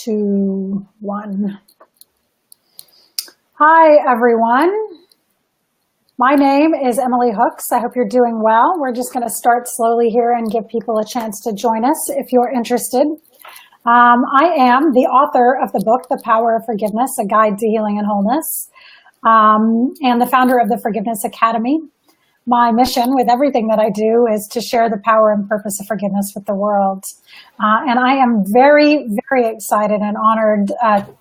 2, 1. Hi, everyone. My name is Emily Hooks. I hope you're doing well. We're just going to start slowly here and give people a chance to join us if you're interested. I am the author of the book, The Power of Forgiveness, A Guide to Healing and Wholeness, and the founder of the Forgiveness Academy. My mission with everything that I do is to share the power and purpose of forgiveness with the world. And I am very, very excited and honored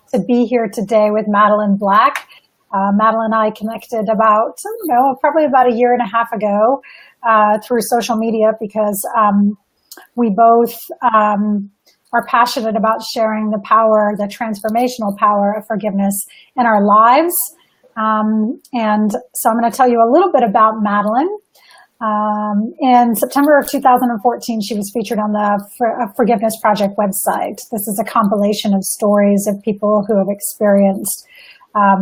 to be here today with Madeleine Black. Madeleine and I connected probably about a year and a half ago through social media because we both are passionate about sharing the power, the transformational power of forgiveness in our lives. And so I'm going to tell you a little bit about Madeleine. In September of 2014, she was featured on the Forgiveness Project website. This is a compilation of stories of people who have experienced a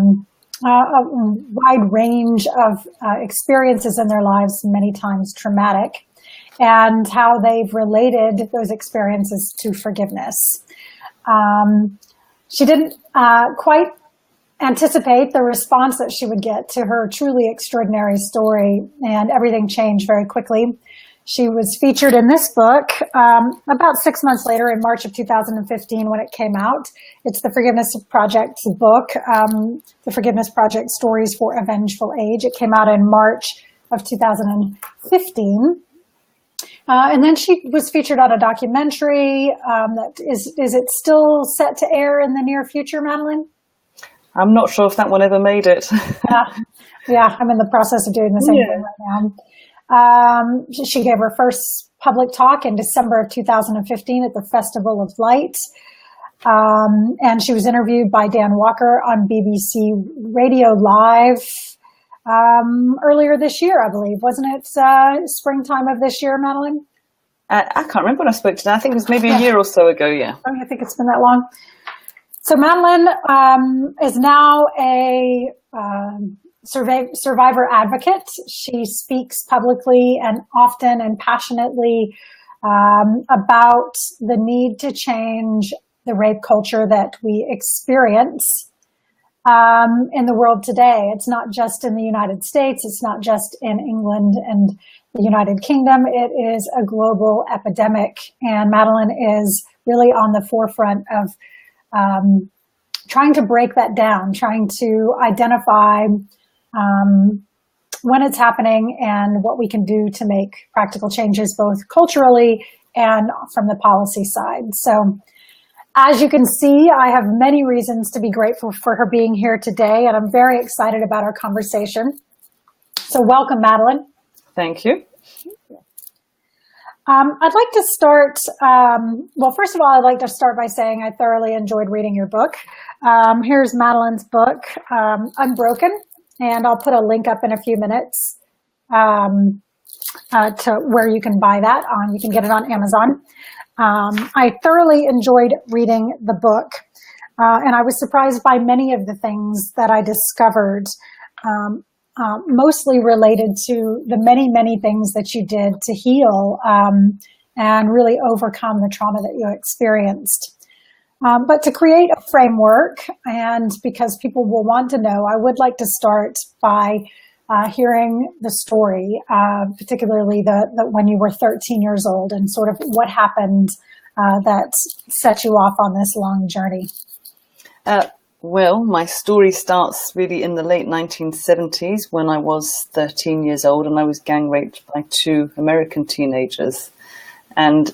wide range of experiences in their lives, many times traumatic, and how they've related those experiences to forgiveness. She didn't quite anticipate the response that she would get to her truly extraordinary story, and everything changed very quickly. She was featured in this book about 6 months later in March of 2015 when it came out. It's the Forgiveness Project book, The Forgiveness Project Stories for a Vengeful Age. It came out in March of 2015. And then she was featured on a documentary. Is it still set to air in the near future, Madeleine? I'm not sure if that one ever made it. Yeah, I'm in the process of doing the same thing right now. She gave her first public talk in December of 2015 at the Festival of Light. And she was interviewed by Dan Walker on BBC Radio Live earlier this year, I believe. Wasn't it springtime of this year, Madeleine? I can't remember when I spoke to her. I think it was maybe a year or so ago, yeah. Oh, I think it's been that long. So Madeleine is now a survivor advocate. She speaks publicly and often and passionately about the need to change the rape culture that we experience in the world today. It's not just in the United States. It's not just in England and the United Kingdom. It is a global epidemic. And Madeleine is really on the forefront of trying to break that down, trying to identify when it's happening and what we can do to make practical changes, both culturally and from the policy side. So as you can see, I have many reasons to be grateful for her being here today, and I'm very excited about our conversation. So welcome, Madeleine. Thank you. I'd like to start, well, first of all, I'd like to start by saying I thoroughly enjoyed reading your book. Here's Madeleine's book, Unbroken, and I'll put a link up in a few minutes to where you can buy that. You can get it on Amazon. I thoroughly enjoyed reading the book, and I was surprised by many of the things that I discovered. Mostly related to the many, many things that you did to heal and really overcome the trauma that you experienced. But to create a framework, and because people will want to know, I would like to start by hearing the story, particularly the when you were 13 years old, and sort of what happened that set you off on this long journey. Well, my story starts really in the late 1970s when I was 13 years old and I was gang raped by 2 American teenagers. And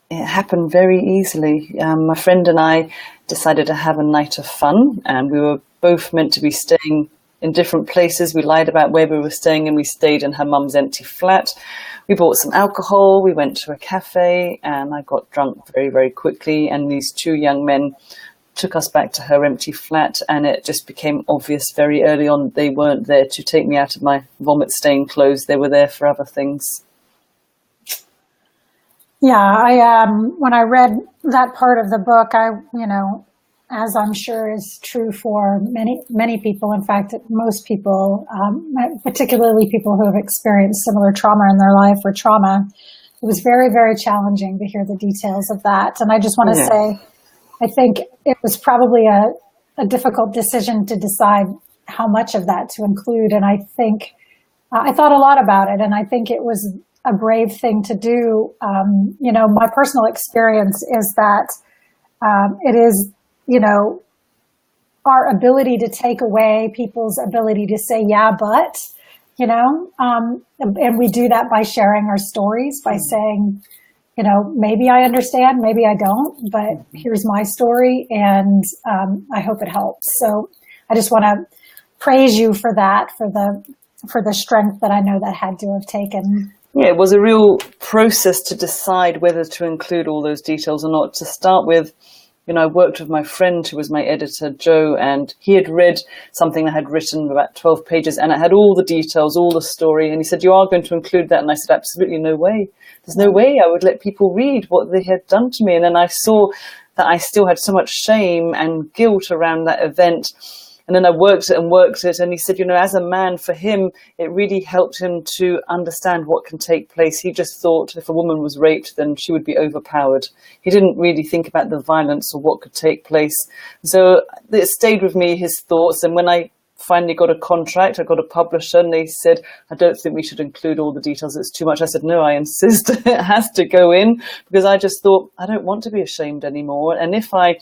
it happened very easily. My friend and I decided to have a night of fun, and we were both meant to be staying in different places. We lied about where we were staying, and we stayed in her mum's empty flat. We bought some alcohol, we went to a cafe, and I got drunk very, very quickly. And these 2 young men took us back to her empty flat, and it just became obvious very early on they weren't there to take me out of my vomit-stained clothes. They were there for other things. Yeah, when I read that part of the book, as I'm sure is true for many people, in fact, most people, particularly people who have experienced similar trauma in their life or trauma, it was very, very challenging to hear the details of that. And I just want to say, I think it was probably a difficult decision to decide how much of that to include. And I think I thought a lot about it, and I think it was a brave thing to do. My personal experience is that it is, our ability to take away people's ability to say, yeah, but, and we do that by sharing our stories, by saying, maybe I understand, maybe I don't, but here's my story, and I hope it helps. So I just want to praise you for that, for the strength that I know that had to have taken. Yeah, it was a real process to decide whether to include all those details or not. To start with, I worked with my friend who was my editor, Joe, and he had read something I had written about 12 pages, and it had all the details, all the story. And he said, you are going to include that? And I said, absolutely no way. There's no way I would let people read what they had done to me. And then I saw that I still had so much shame and guilt around that event. And then I worked it. And he said, as a man, for him, it really helped him to understand what can take place. He just thought if a woman was raped, then she would be overpowered. He didn't really think about the violence or what could take place. So it stayed with me, his thoughts. And when I finally got a contract, I got a publisher, and they said, I don't think we should include all the details. It's too much. I said, no, I insist. It has to go in, because I just thought, I don't want to be ashamed anymore. And if I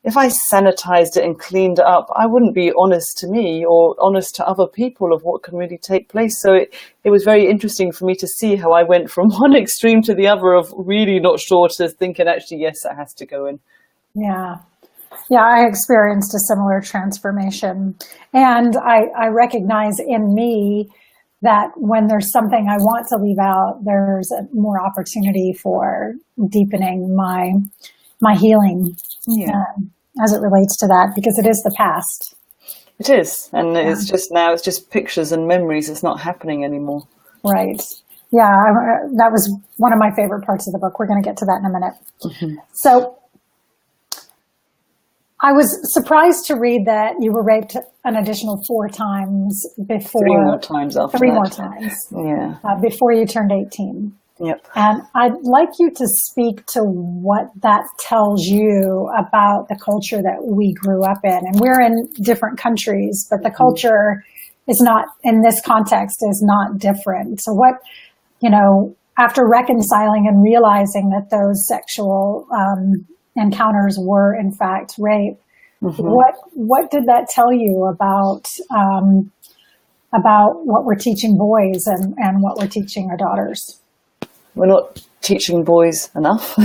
sanitized it and cleaned it up, I wouldn't be honest to me or honest to other people of what can really take place. So it was very interesting for me to see how I went from one extreme to the other of really not sure to thinking, actually, yes, it has to go in. Yeah. Yeah, I experienced a similar transformation. And I recognize in me that when there's something I want to leave out, there's more opportunity for deepening my healing as it relates to that, because it is the past. It is. And it's just pictures and memories. It's not happening anymore. Right. Yeah, that was one of my favorite parts of the book. We're going to get to that in a minute. Mm-hmm. So I was surprised to read that you were raped an additional 4 times before. 3 more times after 3 that. more times. Yeah. Before you turned 18. Yep. And I'd like you to speak to what that tells you about the culture that we grew up in. And we're in different countries, but the culture is not, in this context, is not different. So what, after reconciling and realizing that those sexual encounters were in fact rape, what did that tell you about what we're teaching boys and what we're teaching our daughters? We're not teaching boys enough.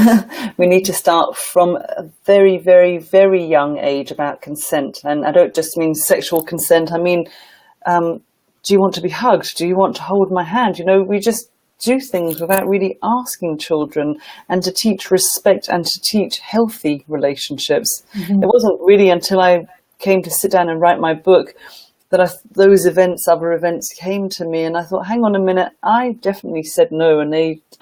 We need to start from a very, very, very young age about consent. And I don't just mean sexual consent. I mean, do you want to be hugged? Do you want to hold my hand? We just do things without really asking children, and to teach respect and to teach healthy relationships. Mm-hmm. It wasn't really until I came to sit down and write my book that those other events came to me, and I thought, hang on a minute, I definitely said no, and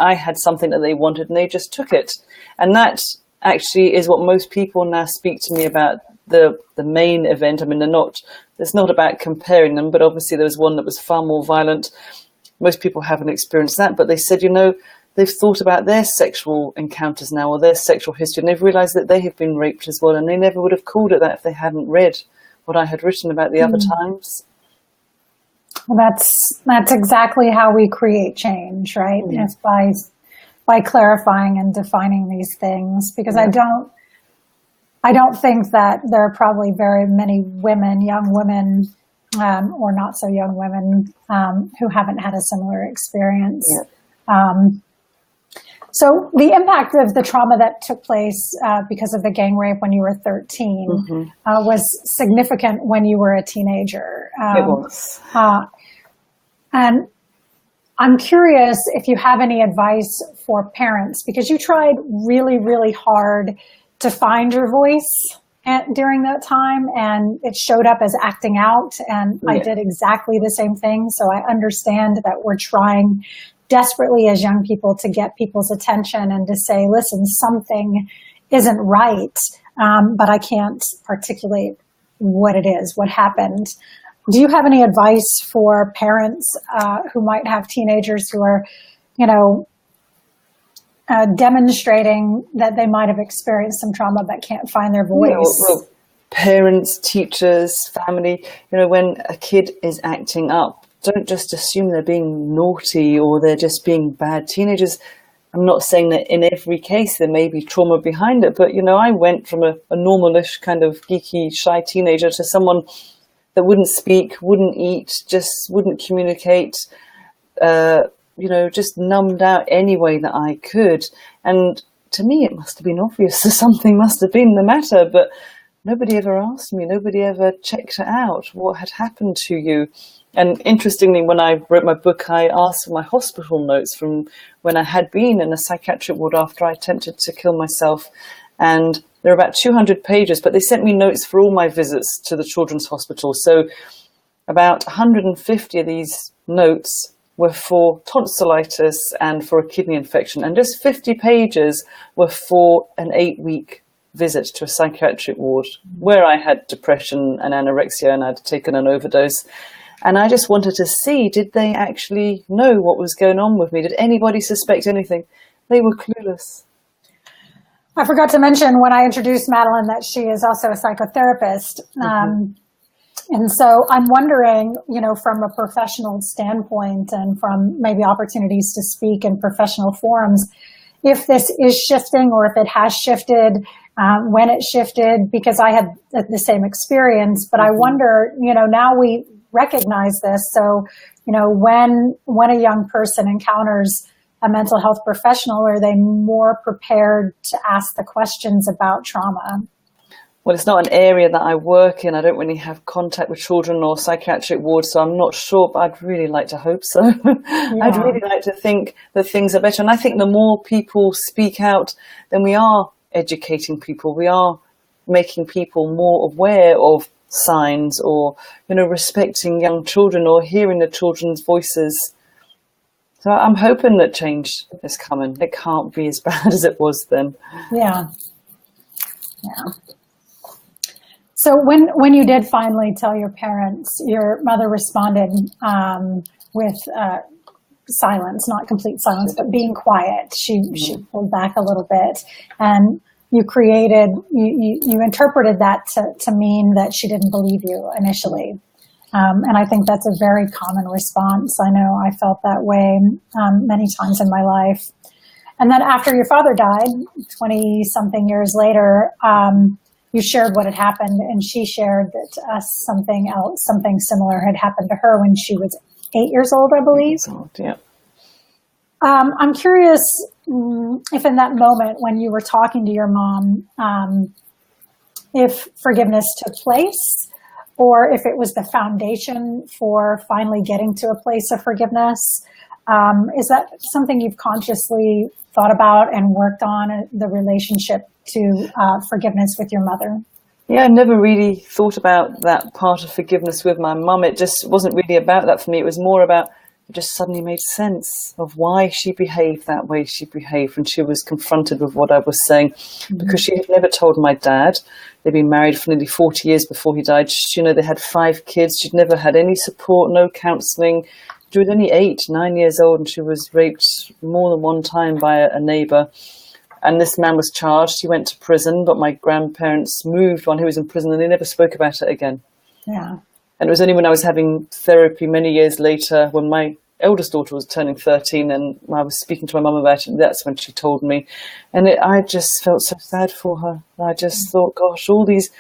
I had something that they wanted, and they just took it. And that actually is what most people now speak to me about the main event. I mean, it's not about comparing them, but obviously there was one that was far more violent. Most people haven't experienced that, but they said, they've thought about their sexual encounters now, or their sexual history, and they've realized that they have been raped as well, and they never would have called it that if they hadn't read what I had written about the other times. Well, that's exactly how we create change, right? Mm. It's by clarifying and defining these things, because I don't think that there are probably very many women, young women, or not so young women, who haven't had a similar experience. Yeah. So the impact of the trauma that took place because of the gang rape when you were 13 was significant when you were a teenager. It was. And I'm curious if you have any advice for parents, because you tried really, really hard to find your voice during that time, and it showed up as acting out, and I did exactly the same thing. So I understand that we're trying desperately as young people to get people's attention and to say, listen, something isn't right, but I can't articulate what it is, what happened. Do you have any advice for parents who might have teenagers who are, demonstrating that they might have experienced some trauma but can't find their voice. Well, parents, teachers, family, when a kid is acting up, don't just assume they're being naughty or they're just being bad teenagers. I'm not saying that in every case there may be trauma behind it, but I went from a normalish kind of geeky, shy teenager to someone that wouldn't speak, wouldn't eat, just wouldn't communicate, just numbed out any way that I could. And to me, it must have been obvious that something must have been the matter, but nobody ever asked me, nobody ever checked it out. What had happened to you? And interestingly, when I wrote my book, I asked for my hospital notes from when I had been in a psychiatric ward after I attempted to kill myself. And there are about 200 pages, but they sent me notes for all my visits to the children's hospital. So about 150 of these notes were for tonsillitis and for a kidney infection. And just 50 pages were for an 8-week visit to a psychiatric ward where I had depression and anorexia and I'd taken an overdose. And I just wanted to see, did they actually know what was going on with me? Did anybody suspect anything? They were clueless. I forgot to mention when I introduced Madeleine that she is also a psychotherapist. And so I'm wondering, from a professional standpoint and from maybe opportunities to speak in professional forums, if this is shifting or if it has shifted, when it shifted, because I had the same experience. But I wonder, now we recognize this. So, when a young person encounters a mental health professional, are they more prepared to ask the questions about trauma? Well, it's not an area that I work in. I don't really have contact with children or psychiatric wards, so I'm not sure, but I'd really like to hope so. Yeah. I'd really like to think that things are better. And I think the more people speak out, then we are educating people. We are making people more aware of signs or, respecting young children or hearing the children's voices. So I'm hoping that change is coming. It can't be as bad as it was then. Yeah. So when you did finally tell your parents, your mother responded with silence, not complete silence, but being quiet. She pulled back a little bit, and you interpreted that to mean that she didn't believe you initially. And I think that's a very common response. I know I felt that way many times in my life. And then after your father died, 20-something years later, you shared what had happened, and she shared that something similar had happened to her when she was 8 years old, I believe. 8 years old, yeah. I'm curious if in that moment when you were talking to your mom, if forgiveness took place, or if it was the foundation for finally getting to a place of forgiveness. Is that something you've consciously thought about and worked on, the relationship to forgiveness with your mother? Yeah, I never really thought about that part of forgiveness with my mum. It just wasn't really about that for me. It was more about, it just suddenly made sense of why she behaved that way she behaved when she was confronted with what I was saying. Because she had never told my dad. They'd been married for nearly 40 years before he died. They had 5 kids. She'd never had any support, no counselling. She was only 8, 9 years old, and she was raped more than one time by a neighbour. And this man was charged. He went to prison, but my grandparents moved while he was in prison, and they never spoke about it again. Yeah. And it was only when I was having therapy many years later, when my eldest daughter was turning 13, and I was speaking to my mum about it, that's when she told me. And I just felt so sad for her. I just thought, gosh, all these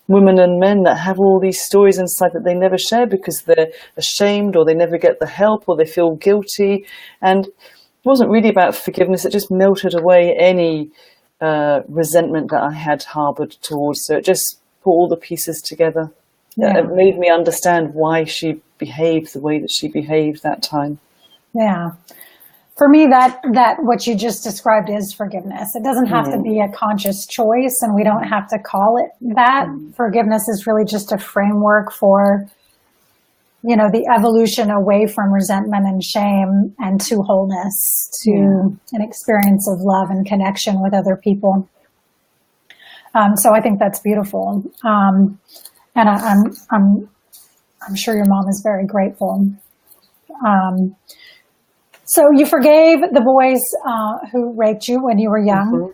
women and men that have all these stories inside that they never share because they're ashamed, or they never get the help, or they feel guilty. And it wasn't really about forgiveness. It just melted away any resentment that I had harbored towards her. It just put all the pieces together. Yeah. It made me understand why she behaved the way that she behaved that time. Yeah. For me, that what you just described is forgiveness. It doesn't have to be a conscious choice, and we don't have to call it that. Forgiveness is really just a framework for, the evolution away from resentment and shame and to wholeness, to an experience of love and connection with other people. So I think that's beautiful. And I'm sure your mom is very grateful. So you forgave the boys who raped you when you were young.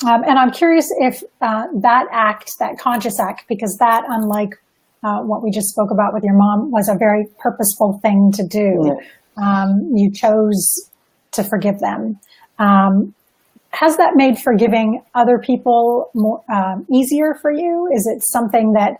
And I'm curious if that act, that conscious act, because that, unlike what we just spoke about with your mom, was a very purposeful thing to do. Yeah. You chose to forgive them. Has that made forgiving other people more easier for you? Is it something that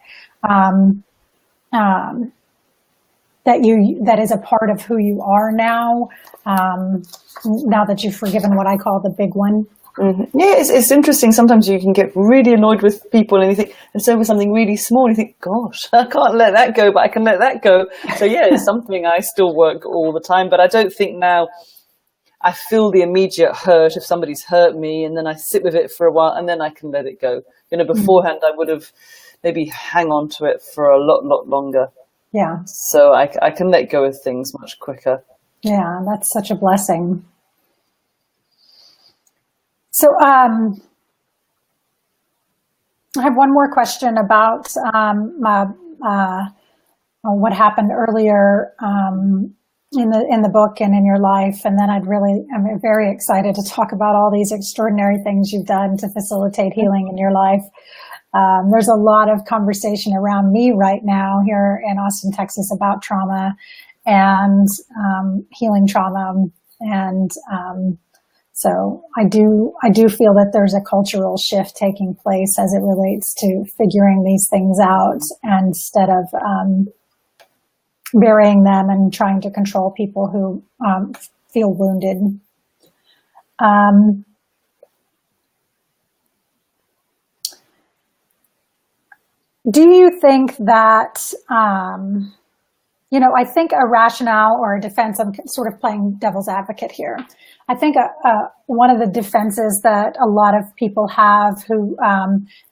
that is a part of who you are now? Now that you've forgiven what I call the big one. Mm-hmm. Yeah, it's interesting. Sometimes you can get really annoyed with people, and you think, and so with something really small, you think, gosh, I can't let that go, but I can let that go. So yeah, it's something I still work all the time, but I don't think now I feel the immediate hurt if somebody's hurt me, and then I sit with it for a while, and then I can let it go. You know, beforehand, I would have maybe hang on to it for a lot longer. Yeah. So I can let go of things much quicker. Yeah, that's such a blessing. So I have one more question about what happened earlier in the book and in your life, and then I'm very excited to talk about all these extraordinary things you've done to facilitate healing in your life. There's a lot of conversation around me right now here in Austin, Texas, about trauma and healing trauma, and so I do feel that there's a cultural shift taking place as it relates to figuring these things out, and instead of burying them and trying to control people who feel wounded. Do you think that, I think a rationale or a defense, I'm sort of playing devil's advocate here. I think one of the defenses that a lot of people have who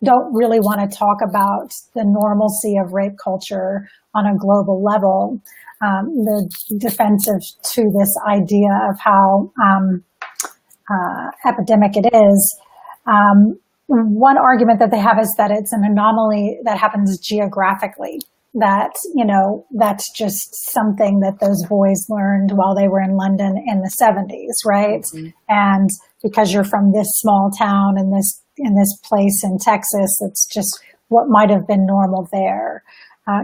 don't really want to talk about the normalcy of rape culture on a global level, the defensive to this idea of how epidemic it is, one argument that they have is that it's an anomaly that happens geographically, that, that's just something that those boys learned while they were in London in the 70s, right? Mm-hmm. And because you're from this small town in this place in Texas, it's just what might have been normal there.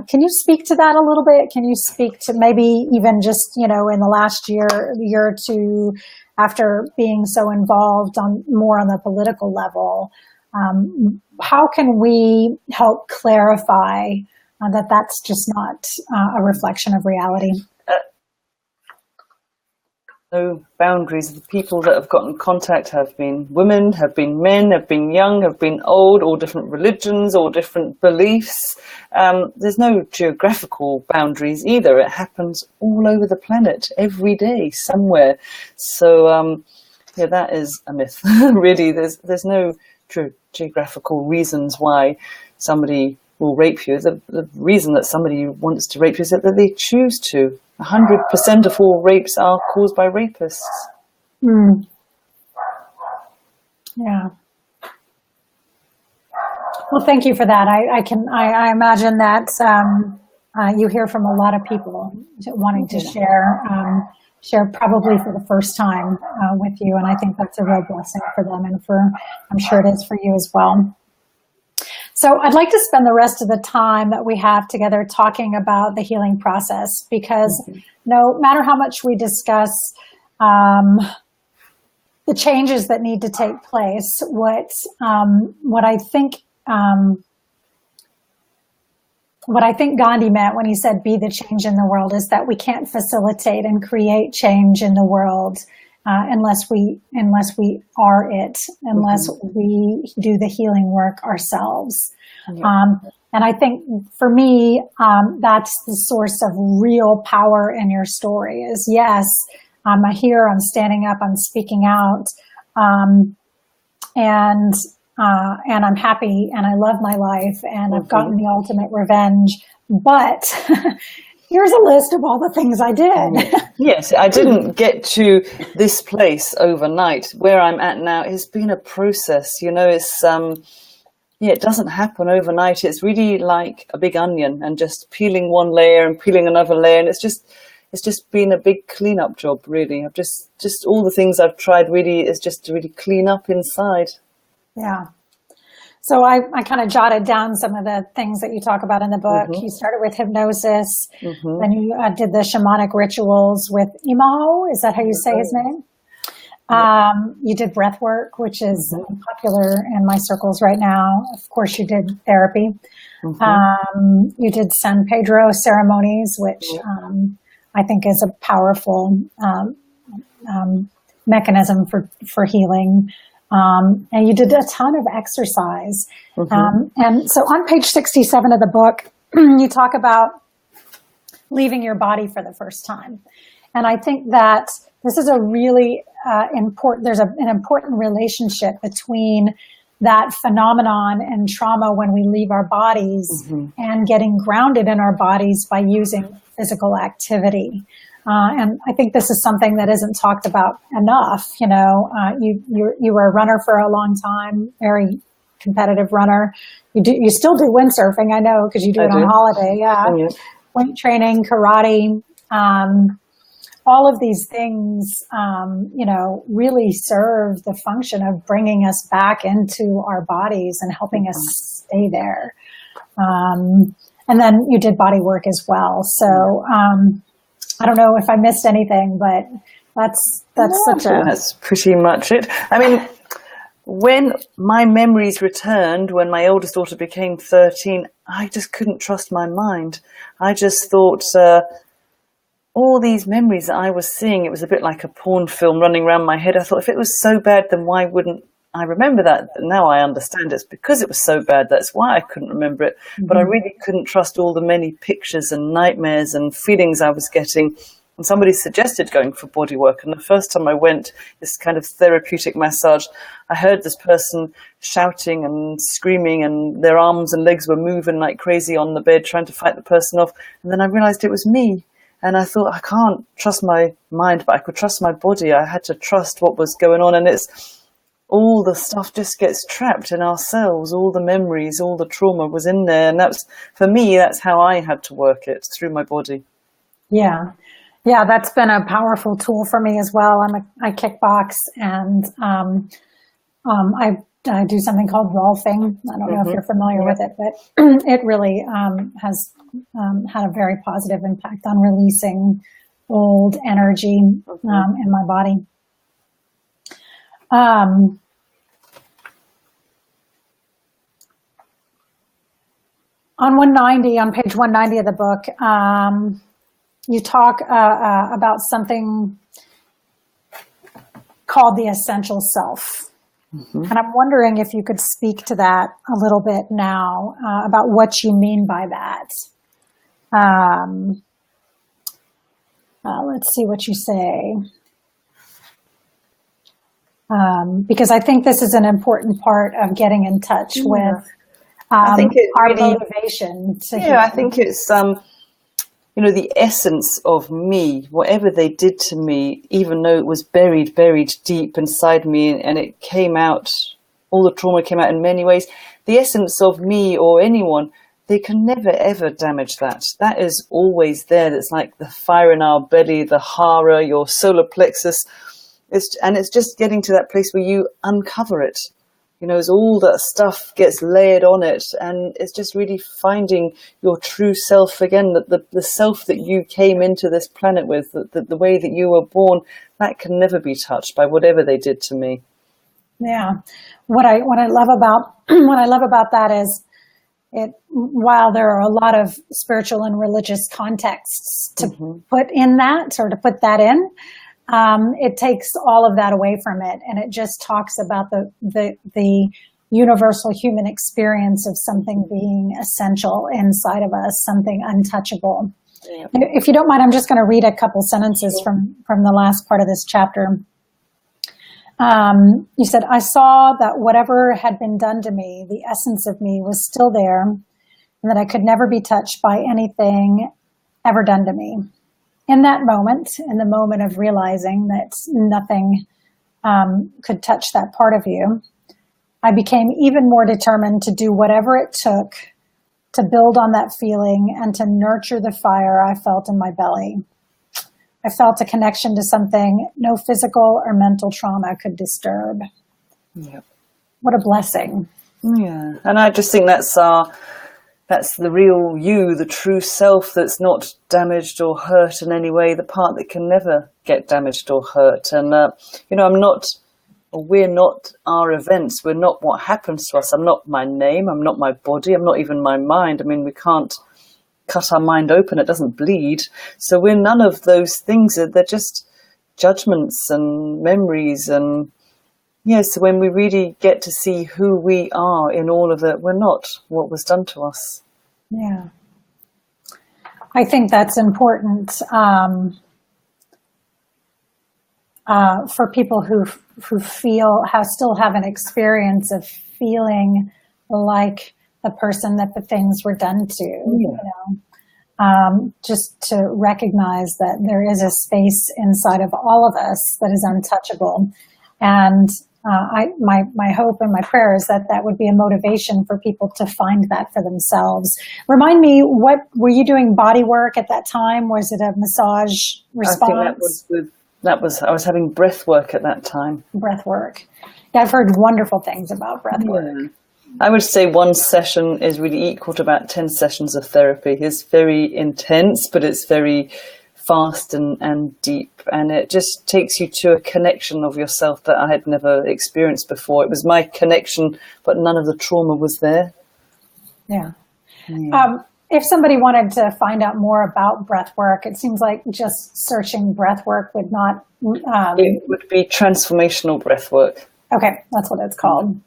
Can you speak to that a little bit? Can you speak to maybe even just, in the last year or two, after being so involved more on the political level, how can we help clarify that that's just not a reflection of reality? No boundaries. The people that have gotten contact have been women, have been men, have been young, have been old, all different religions, all different beliefs. There's no geographical boundaries either. It happens all over the planet every day somewhere. So that is a myth. Really, there's no true geographical reasons why somebody will rape you. The reason that somebody wants to rape you is that they choose to. 100% of all rapes are caused by rapists. Mm. Yeah. Well, thank you for that. I imagine that you hear from a lot of people wanting to share probably for the first time with you, and I think that's a real blessing for them, and I'm sure it is for you as well. So I'd like to spend the rest of the time that we have together talking about the healing process, because no matter how much we discuss the changes that need to take place, what I think Gandhi meant when he said, "Be the change in the world," is that we can't facilitate and create change in the world unless we are it, unless we do the healing work ourselves. Yeah. And I think for me, that's the source of real power in your story is, yes, I'm here, I'm standing up, I'm speaking out, and I'm happy and I love my life and I've gotten the ultimate revenge, but here's a list of all the things I did. Yes, I didn't get to this place overnight. Where I'm at now has been a process. It's it doesn't happen overnight. It's really like a big onion and just peeling one layer and peeling another layer, and it's just it's just been a big cleanup job, really. I've just all the things I've tried really is just to really clean up inside. Yeah. So I kind of jotted down some of the things that you talk about in the book. Mm-hmm. You started with hypnosis, Mm-hmm. then you did the shamanic rituals with Imaho. Is that how you say his name? You did breathwork, which is popular in my circles right now. Of course, you did therapy. Mm-hmm. You did San Pedro ceremonies, which I think is a powerful mechanism for healing. And you did a ton of exercise. And so on page 67 of the book, you talk about leaving your body for the first time. And I think that this is a really important, there's an important relationship between that phenomenon and trauma when we leave our bodies and getting grounded in our bodies by using physical activity. And I think this is something that isn't talked about enough. You know, you were a runner for a long time, very competitive runner. You still do windsurfing, I know, because you do it on holiday. Yeah. Oh, yeah. Weight training, karate, all of these things, you know, really serve the function of bringing us back into our bodies and helping us stay there. And then you did body work as well. So, I don't know if I missed anything, but that's pretty much it. I mean, when my memories returned, when my oldest daughter became 13, I just couldn't trust my mind. I just thought, all these memories that I was seeing, it was a bit like a porn film running around my head. I thought, if it was so bad, then why wouldn't I remember that? Now I understand it's because it was so bad. That's why I couldn't remember it. But I really couldn't trust all the many pictures and nightmares and feelings I was getting. And somebody suggested going for body work. And the first time I went, this kind of therapeutic massage, I heard this person shouting and screaming, and their arms and legs were moving like crazy on the bed, trying to fight the person off. And then I realized it was me. And I thought, I can't trust my mind, but I could trust my body. I had to trust what was going on. And it's all the stuff just gets trapped in our cells. All the memories, all the trauma was in there. And that's, for me, that's how I had to work it, through my body. Yeah. Yeah, that's been a powerful tool for me as well. I kickbox, and I do something called rolfing. I don't know if you're familiar with it, but it really has had a very positive impact on releasing old energy in my body. On page 190 of the book, you talk about something called the essential self. And I'm wondering if you could speak to that a little bit now, about what you mean by that. Let's see what you say. Because I think this is an important part of getting in touch with I think our motivation. I think it's, you know, the essence of me, whatever they did to me, even though it was buried deep inside me, and it came out, all the trauma came out in many ways. The essence of me or anyone, they can never, ever damage that. That is always there. It's like the fire in our belly, the hara, your solar plexus. It's just getting to that place where you uncover it. You know, as all that stuff gets layered on it, and it's just really finding your true self again, the self that you came into this planet with, the way that you were born, that can never be touched by whatever they did to me. Yeah. What I love about that is while there are a lot of spiritual and religious contexts to put in that, or to put that in, it takes all of that away from it, and it just talks about the universal human experience of something being essential inside of us, something untouchable. Yep. If you don't mind, I'm just going to read a couple sentences from the last part of this chapter. You said, I saw that whatever had been done to me, the essence of me, was still there, and that I could never be touched by anything ever done to me. In that moment, in the moment of realizing that nothing could touch that part of you, I became even more determined to do whatever it took to build on that feeling and to nurture the fire I felt in my belly. I felt a connection to something no physical or mental trauma could disturb. Yeah. What a blessing. Yeah. And I just think that's the real you, the true self that's not damaged or hurt in any way, the part that can never get damaged or hurt. And, we're not our events. We're not what happens to us. I'm not my name. I'm not my body. I'm not even my mind. I mean, we can't cut our mind open. It doesn't bleed. So we're none of those things. They're just judgments and memories. And so when we really get to see who we are in all of it, we're not what was done to us. Yeah. I think that's important for people who still have an experience of feeling like the person that the things were done to. Just to recognize that there is a space inside of all of us that is untouchable. And my hope and my prayer is that would be a motivation for people to find that for themselves. Remind me, what were you doing body work at that time? Was it a massage response? I was having breath work at that time. Breath work. Yeah, I've heard wonderful things about breath work. Yeah. I would say one session is really equal to about 10 sessions of therapy. It's very intense, but it's very fast and deep. And it just takes you to a connection of yourself that I had never experienced before. It was my connection, but none of the trauma was there. Yeah. If somebody wanted to find out more about breath work, it seems like just searching breath work would not... it would be transformational breath work. Okay, that's what it's called.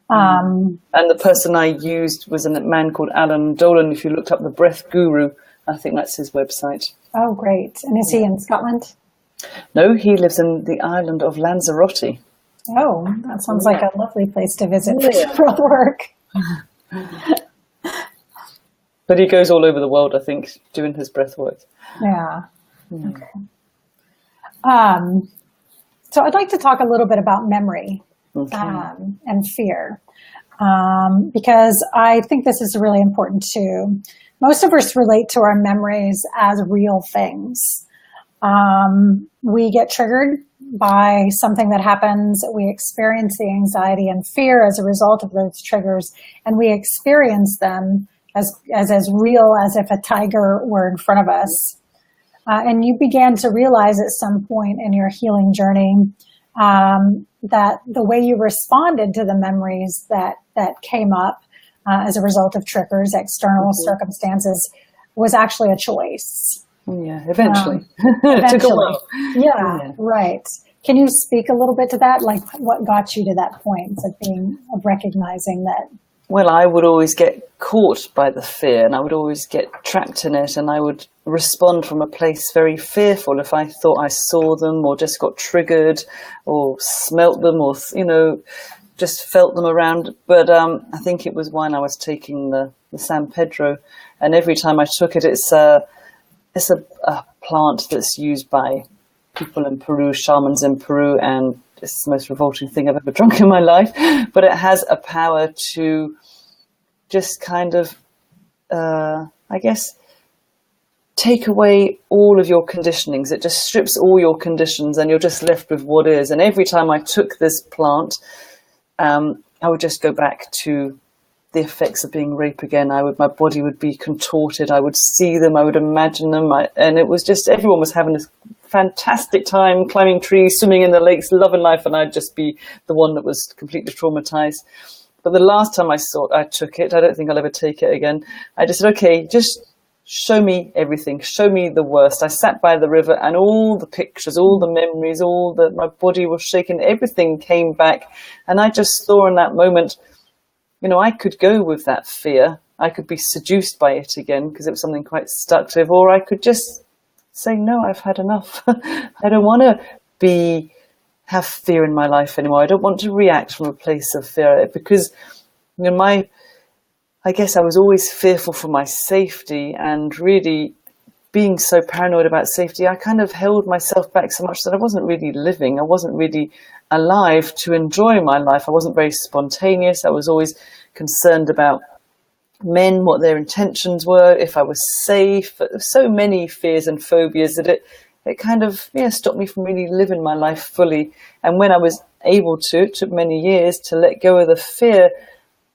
And the person I used was a man called Alan Dolan. If you looked up the Breath Guru, I think that's his website. Oh, great. And is he in Scotland? No, he lives in the island of Lanzarote. Oh, that sounds like a lovely place to visit for breath work. But he goes all over the world, I think, doing his breath work. Yeah. Okay. So I'd like to talk a little bit about memory and fear, because I think this is really important too. Most of us relate to our memories as real things. We get triggered by something that happens. We experience the anxiety and fear as a result of those triggers, and we experience them as real as if a tiger were in front of us. And you began to realize at some point in your healing journey that the way you responded to the memories that came up as a result of triggers, external circumstances, was actually a choice. Yeah, eventually. Took a while. Yeah, right. Can you speak a little bit to that? Like, what got you to that point of recognizing that? Well, I would always get caught by the fear, and I would always get trapped in it, and I would respond from a place very fearful if I thought I saw them or just got triggered or smelt them or, just felt them around. But I think it was when I was taking the San Pedro, and every time I took it, it's a plant that's used by people in Peru, shamans in Peru, and it's the most revolting thing I've ever drunk in my life. But it has a power to just kind of, take away all of your conditionings. It just strips all your conditions and you're just left with what is. And every time I took this plant, I would just go back to the effects of being raped again. My body would be contorted. I would see them. I would imagine them. And it was just, everyone was having this fantastic time climbing trees, swimming in the lakes, loving life. And I'd just be the one that was completely traumatized. But the last time I took it, I don't think I'll ever take it again. I just said, okay, just show me everything. Show me the worst. I sat by the river and all the pictures, all the memories, my body was shaking, everything came back. And I just saw in that moment, I could go with that fear. I could be seduced by it again because it was something quite seductive, or I could just say, no, I've had enough. I don't want to have fear in my life anymore. I don't want to react from a place of fear, because I guess I was always fearful for my safety, and really being so paranoid about safety, I kind of held myself back so much that I wasn't really living. I wasn't really alive to enjoy my life. I wasn't very spontaneous. I was always concerned about men, what their intentions were, if I was safe. So many fears and phobias that it kind of stopped me from really living my life fully. And when I was able to, it took many years to let go of the fear.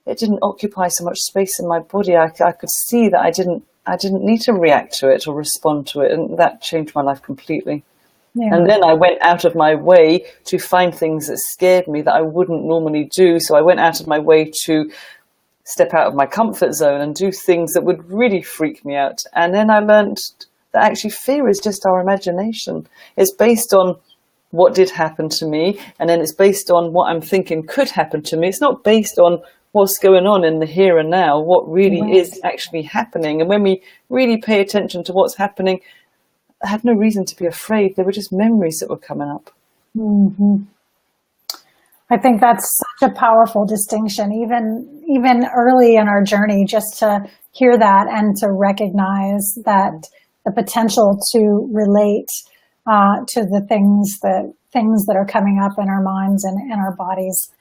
It didn't occupy so much space in my body. I could see that I didn't need to react to it or respond to it, and that changed my life completely. Yeah. And then I went out of my way to find things that scared me that I wouldn't normally do. So I went out of my way to step out of my comfort zone and do things that would really freak me out. And then I learned that actually fear is just our imagination. It's based on what did happen to me, and then it's based on what I'm thinking could happen to me. It's not based on what's going on in the here and now, what really is actually happening. And when we really pay attention to what's happening, I had no reason to be afraid. They were just memories that were coming up. Mm-hmm. I think that's such a powerful distinction, even early in our journey, just to hear that and to recognize that the potential to relate to the things that are coming up in our minds and in our bodies,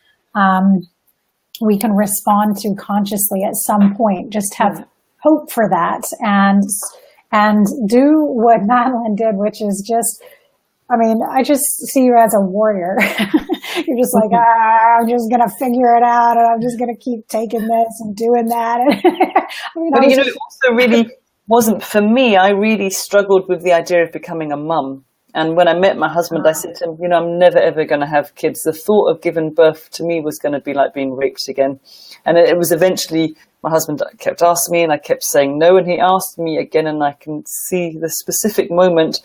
we can respond to consciously at some point. Just have hope for that and do what Madeleine did, which is just, I mean, I just see you as a warrior. You're just like, I'm just going to figure it out, and I'm just going to keep taking this and doing that. I mean, but it also really wasn't for me. I really struggled with the idea of becoming a mum. And when I met my husband, I said to him, I'm never, ever going to have kids. The thought of giving birth to me was going to be like being raped again. And it was eventually, my husband kept asking me and I kept saying no. And he asked me again, and I can see the specific moment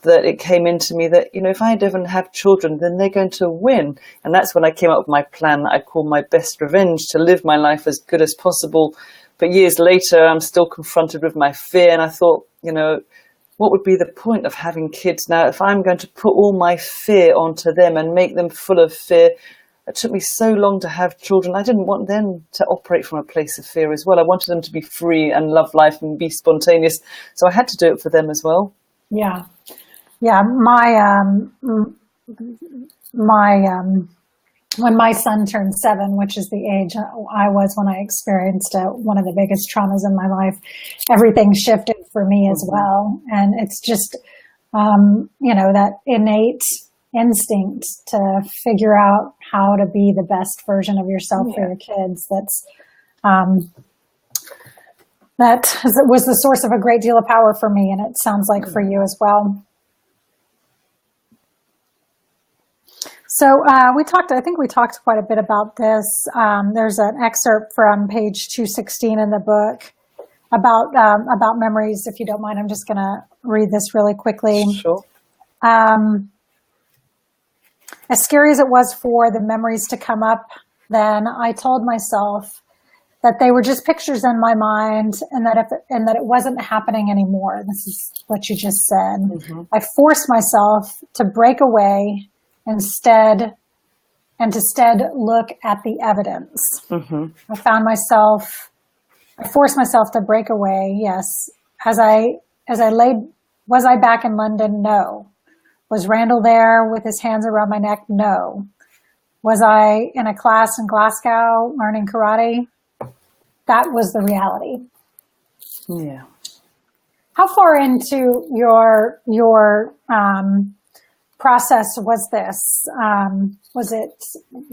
that it came into me that, if I don't have children, then they're going to win. And that's when I came up with my plan that I call my best revenge, to live my life as good as possible. But years later, I'm still confronted with my fear. And I thought, what would be the point of having kids now if I'm going to put all my fear onto them and make them full of fear? It took me so long to have children. I didn't want them to operate from a place of fear as well. I wanted them to be free and love life and be spontaneous. So I had to do it for them as well. Yeah. Yeah. When my son turned 7, which is the age I was when I experienced one of the biggest traumas in my life, everything shifted for me as well. And it's just, that innate instinct to figure out how to be the best version of yourself for your kids. That was the source of a great deal of power for me. And it sounds like for you as well. So I think we talked quite a bit about this. There's an excerpt from page 216 in the book about memories. If you don't mind, I'm just going to read this really quickly. Sure. As scary as it was for the memories to come up, then I told myself that they were just pictures in my mind, and that it wasn't happening anymore. This is what you just said. Mm-hmm. I forced myself to break away instead look at the evidence. Mm-hmm. I forced myself to break away. Yes. Was I back in London? No. Was Randall there with his hands around my neck? No. Was I in a class in Glasgow learning karate? That was the reality. Yeah. How far into your process was this? Was it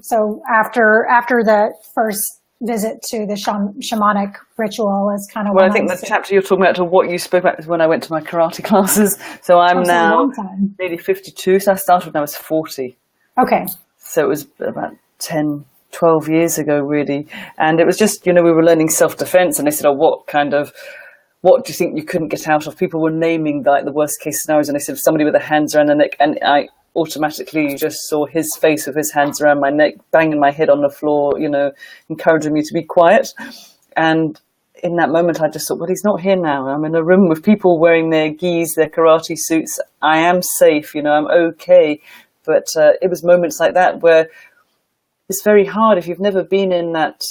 so after the first visit to the shamanic ritual is kind of? Well, I think the chapter you're talking about to what you spoke about is when I went to my karate classes. So I'm now nearly 52. So I started when I was 40. Okay. So it was about 10, 12 years ago, really. And it was just, we were learning self-defense, and they said, what do you think you couldn't get out of? People were naming the worst case scenarios, and they said somebody with their hands around the neck, and I automatically just saw his face with his hands around my neck, banging my head on the floor, encouraging me to be quiet. And in that moment, I just thought, well, he's not here now. I'm in a room with people wearing their gis, their karate suits. I am safe, I'm okay. But it was moments like that where it's very hard if you've never been in that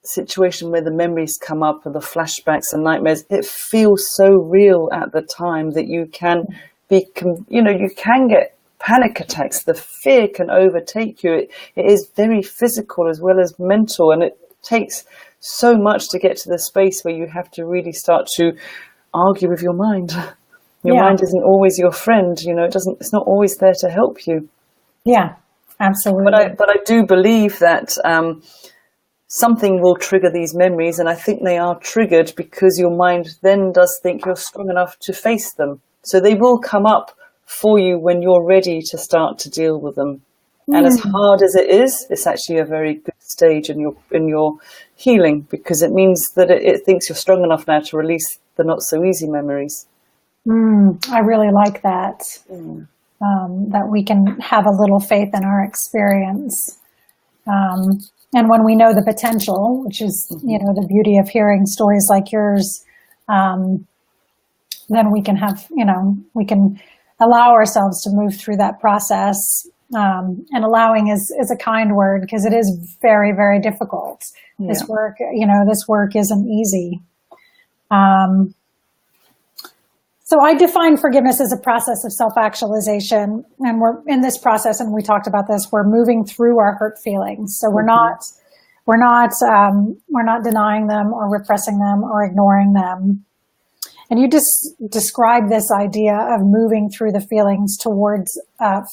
situation where the memories come up and the flashbacks and nightmares. It feels so real at the time that you can you can get panic attacks. The fear can overtake you. It is very physical as well as mental, and it takes so much to get to the space where you have to really start to argue with your mind. Your Yeah. mind isn't always your friend, it's not always there to help you. Yeah, absolutely. But I do believe that something will trigger these memories, and I think they are triggered because your mind then does think you're strong enough to face them. So they will come up for you when you're ready to start to deal with them. And as hard as it is, it's actually a very good stage in your healing, because it means that it thinks you're strong enough now to release the not so easy memories. I really like that. That we can have a little faith in our experience. And when we know the potential, which is, the beauty of hearing stories like yours, then we can have, we can allow ourselves to move through that process. And allowing is a kind word, because it is very, very difficult. Yeah. This work isn't easy. So I define forgiveness as a process of self-actualization, and we're in this process, and we talked about this, we're moving through our hurt feelings. So we're not denying them or repressing them or ignoring them. And you just describe this idea of moving through the feelings towards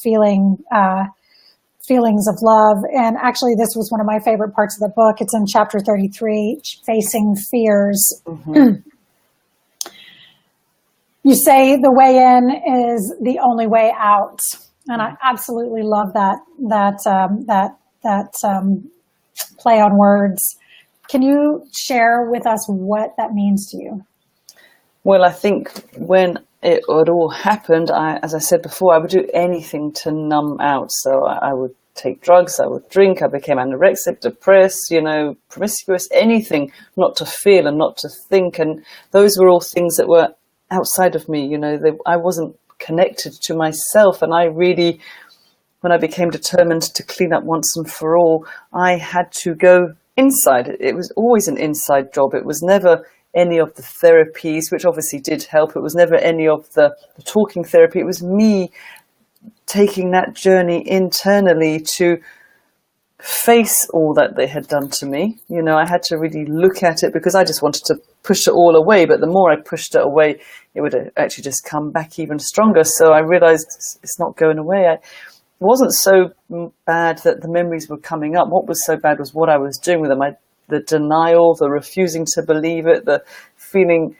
feelings of love. And actually, this was one of my favorite parts of the book. It's in chapter 33, Facing Fears. You say the way in is the only way out, and I absolutely love that play on words. Can you share with us what that means to you? Well, I think when it had all happened, as I said before, I would do anything to numb out. So I would take drugs, I would drink, I became anorexic, depressed, promiscuous, anything not to feel and not to think. And those were all things that were outside of me. I wasn't connected to myself. And I really, when I became determined to clean up once and for all, I had to go inside. It was always an inside job. It was never any of the therapies, which obviously did help. It was never any of the talking therapy. It was me taking that journey internally to face all that they had done to me. I had to really look at it, because I just wanted to push it all away. But the more I pushed it away, it would actually just come back even stronger. So I realized it's not going away. It wasn't so bad that the memories were coming up. What was so bad was what I was doing with them. The denial, the refusing to believe it, the feeling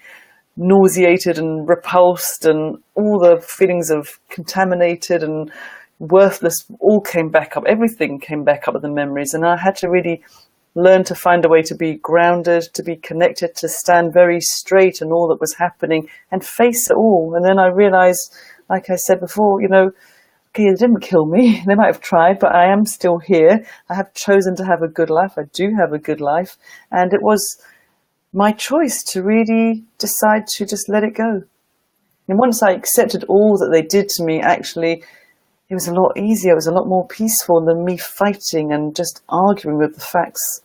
nauseated and repulsed, and all the feelings of contaminated and worthless all came back up. Everything came back up with the memories, and I had to really learn to find a way to be grounded, to be connected, to stand very straight in all that was happening and face it all. And then I realized, like I said before, okay, they didn't kill me. They might have tried, but I am still here. I have chosen to have a good life. I do have a good life. And it was my choice to really decide to just let it go. And once I accepted all that they did to me, actually, it was a lot easier. It was a lot more peaceful than me fighting and just arguing with the facts.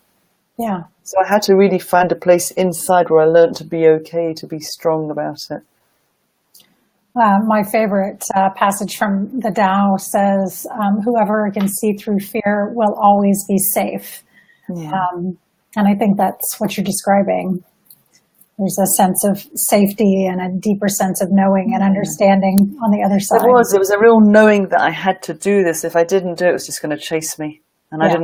Yeah. So I had to really find a place inside where I learned to be okay, to be strong about it. My favorite passage from the Tao says, whoever can see through fear will always be safe. Yeah. And I think that's what you're describing. There's a sense of safety and a deeper sense of knowing and understanding on the other side. There was a real knowing that I had to do this. If I didn't do it, it was just going to chase me. And I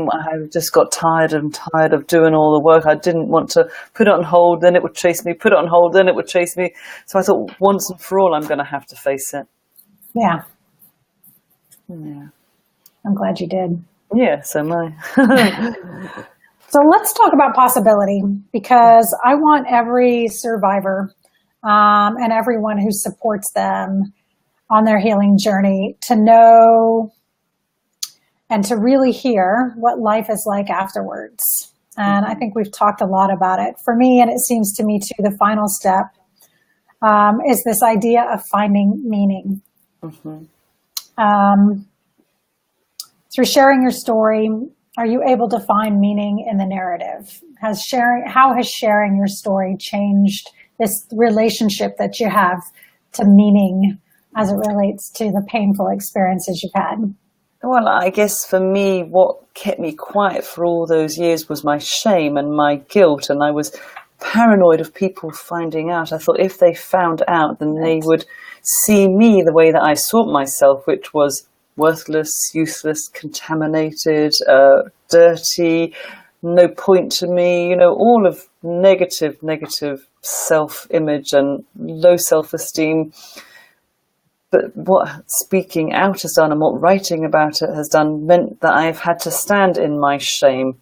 just got tired of doing all the work. I didn't want to put it on hold, then it would chase me, put it on hold, then it would chase me. So I thought, once and for all, I'm going to have to face it. Yeah. Yeah. I'm glad you did. Yeah, so am I. So let's talk about possibility, because I want every survivor and everyone who supports them on their healing journey to know and to really hear what life is like afterwards. And I think we've talked a lot about it. For me, and it seems to me too, the final step is this idea of finding meaning. Through sharing your story, are you able to find meaning in the narrative? How has sharing your story changed this relationship that you have to meaning as it relates to the painful experiences you've had? Well, I guess for me, what kept me quiet for all those years was my shame and my guilt. And I was paranoid of people finding out. I thought if they found out, then they would see me the way that I saw myself, which was worthless, useless, contaminated, dirty, no point to me, all of negative self-image and low self-esteem. But what speaking out has done and what writing about it has done meant that I've had to stand in my shame.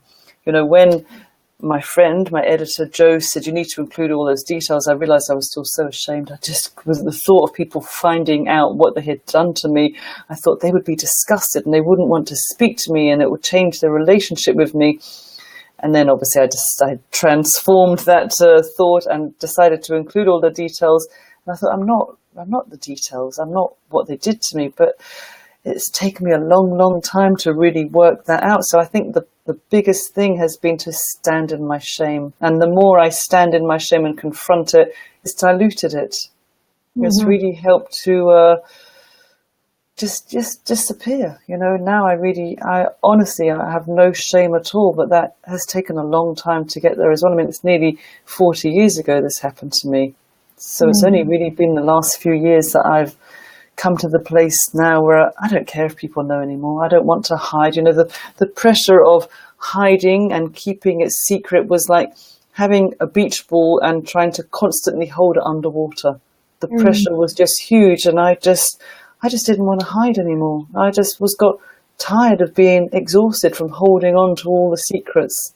When my friend, my editor, Joe, said you need to include all those details, I realized I was still so ashamed. I just, with the thought of people finding out what they had done to me, I thought they would be disgusted and they wouldn't want to speak to me and it would change their relationship with me. And then obviously I transformed that thought and decided to include all the details. And I thought, I'm not the details. I'm not what they did to me, but it's taken me a long time to really work that out. So I think the biggest thing has been to stand in my shame. And the more I stand in my shame and confront it, it's diluted it. It's really helped to just disappear. Now I honestly have no shame at all, but that has taken a long time to get there as well. I mean, it's nearly 40 years ago this happened to me. So it's only really been the last few years that I've come to the place now where I don't care if people know anymore. I don't want to hide. The pressure of hiding and keeping it secret was like having a beach ball and trying to constantly hold it underwater. The pressure was just huge, and I just didn't want to hide anymore. I just got tired of being exhausted from holding on to all the secrets.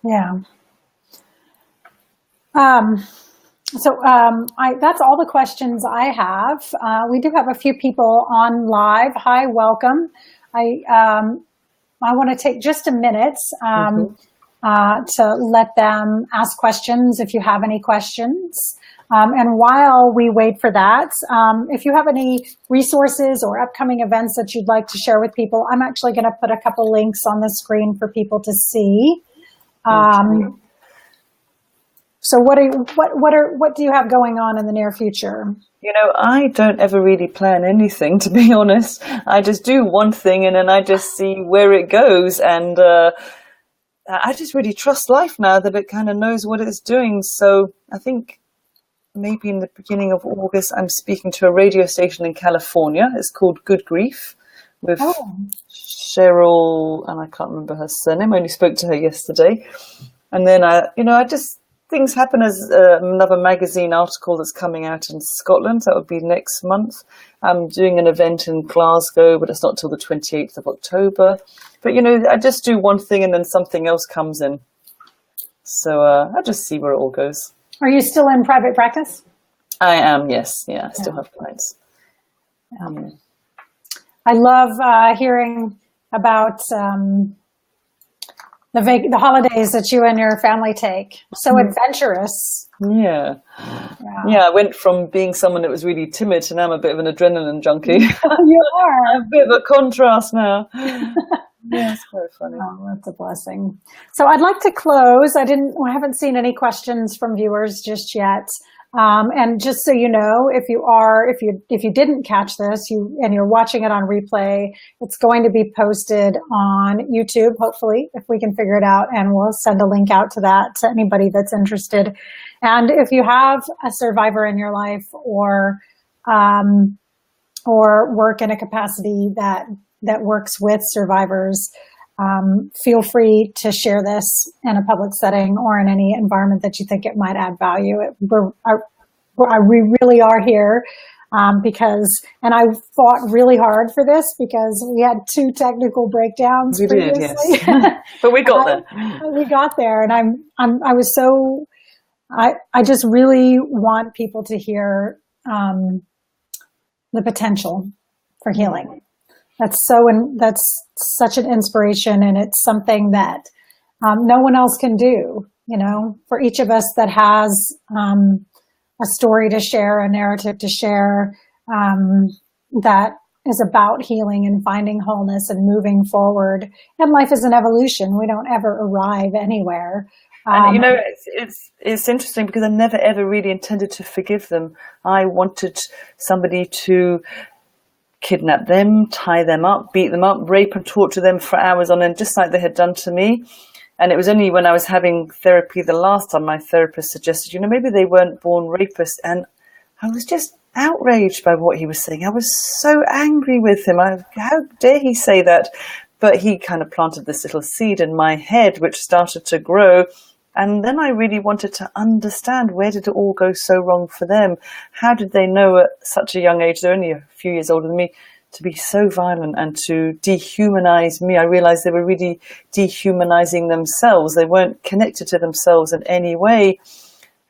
Yeah. That's all the questions I have. We do have a few people on live. Hi, welcome. I want to take just a minute to let them ask questions if you have any questions. And while we wait for that, if you have any resources or upcoming events that you'd like to share with people, I'm actually going to put a couple links on the screen for people to see. So what do you have going on in the near future? I don't ever really plan anything, to be honest. I just do one thing and then I just see where it goes. And I just really trust life now that it kind of knows what it's doing. So I think maybe in the beginning of August, I'm speaking to a radio station in California. It's called Good Grief with Cheryl, and I can't remember her surname. I only spoke to her yesterday. And then things happen as another magazine article that's coming out in Scotland. That would be next month. I'm doing an event in Glasgow, but it's not till the 28th of October. But, I just do one thing and then something else comes in. So I just see where it all goes. Are you still in private practice? I am, yes. Yeah, I still have clients. I love hearing about the holidays that you and your family take. So adventurous. Yeah. I went from being someone that was really timid to now I'm a bit of an adrenaline junkie. You are. A bit of a contrast now. Yeah, it's very funny. Oh, that's a blessing. So I'd like to close. I haven't seen any questions from viewers just yet. And just so you know, if you didn't catch this, and you're watching it on replay, it's going to be posted on YouTube, hopefully, if we can figure it out, and we'll send a link out to that to anybody that's interested. And if you have a survivor in your life or work in a capacity that works with survivors, feel free to share this in a public setting or in any environment that you think it might add value. We really are here and I fought really hard for this because we had 2 technical breakdowns previously. Did, yes. But we got there. We got there, and I just really want people to hear the potential for healing. That's such an inspiration, and it's something that no one else can do. For each of us that has a story to share, a narrative to share, that is about healing and finding wholeness and moving forward. And life is an evolution. We don't ever arrive anywhere. And it's interesting because I never ever really intended to forgive them. I wanted somebody to kidnap them, tie them up, beat them up, rape and torture them for hours on end, just like they had done to me. And it was only when I was having therapy the last time my therapist suggested, maybe they weren't born rapists. And I was just outraged by what he was saying. I was so angry with him. How dare he say that? But he kind of planted this little seed in my head, which started to grow. And then I really wanted to understand, where did it all go so wrong for them? How did they know at such a young age, they're only a few years older than me, to be so violent and to dehumanize me? I realized they were really dehumanizing themselves. They weren't connected to themselves in any way.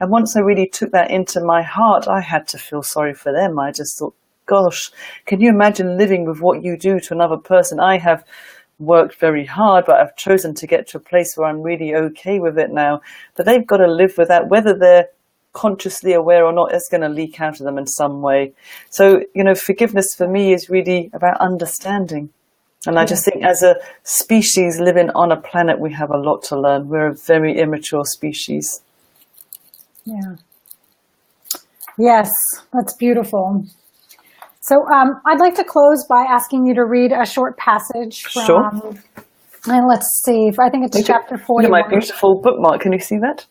And once I really took that into my heart, I had to feel sorry for them. I just thought, gosh, can you imagine living with what you do to another person? I have worked very hard, but I've chosen to get to a place where I'm really okay with it now. But they've got to live with that, whether they're consciously aware or not. It's going to leak out of them in some way. So, forgiveness for me is really about understanding. And I just think as a species living on a planet, we have a lot to learn. We're a very immature species. Yeah. Yes, that's beautiful. So I'd like to close by asking you to read a short passage from, Sure. And let's see, I think it's chapter 41. Look at my beautiful bookmark. Can you see that?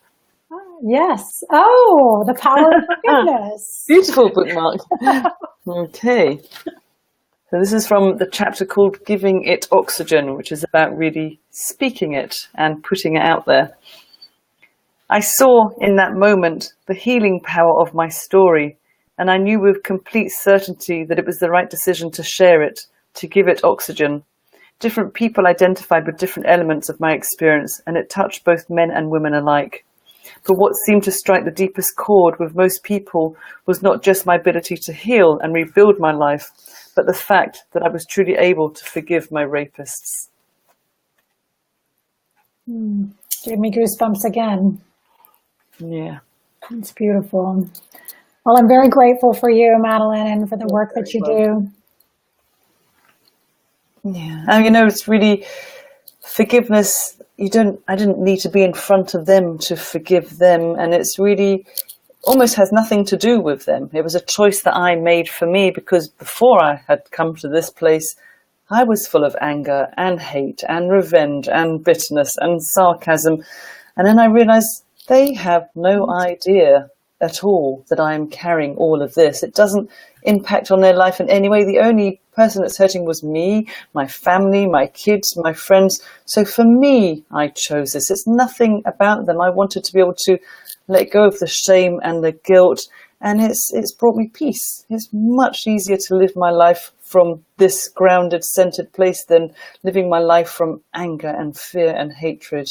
Yes. Oh, the power of forgiveness. Beautiful bookmark. Okay. So this is from the chapter called Giving It Oxygen, which is about really speaking it and putting it out there. I saw in that moment the healing power of my story, and I knew with complete certainty that it was the right decision to share it, to give it oxygen. Different people identified with different elements of my experience, and it touched both men and women alike. But what seemed to strike the deepest chord with most people was not just my ability to heal and rebuild my life, but the fact that I was truly able to forgive my rapists. Gave me goosebumps again. Yeah. It's beautiful. Well, I'm very grateful for you, Madeleine, and for the work that you do. Yeah. And it's really forgiveness. I didn't need to be in front of them to forgive them. And it's really almost has nothing to do with them. It was a choice that I made for me, because before I had come to this place, I was full of anger and hate and revenge and bitterness and sarcasm. And then I realized they have no idea at all that I am carrying all of this. It doesn't impact on their life in any way. The only person that's hurting was me, my family, my kids, my friends. So for me, I chose this. It's nothing about them. I wanted to be able to let go of the shame and the guilt, and it's brought me peace. It's much easier to live my life from this grounded, centered place than living my life from anger and fear and hatred.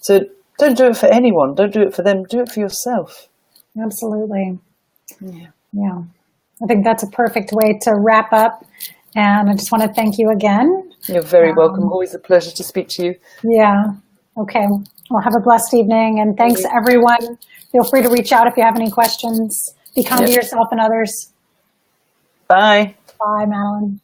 So don't do it for anyone. Don't do it for them. Do it for yourself. Absolutely. Yeah. I think that's a perfect way to wrap up. And I just want to thank you again. You're very welcome. Always a pleasure to speak to you. Yeah. Okay. Well, have a blessed evening. And thanks, everyone. Feel free to reach out if you have any questions. Be kind to yourself and others. Bye. Bye, Madeleine.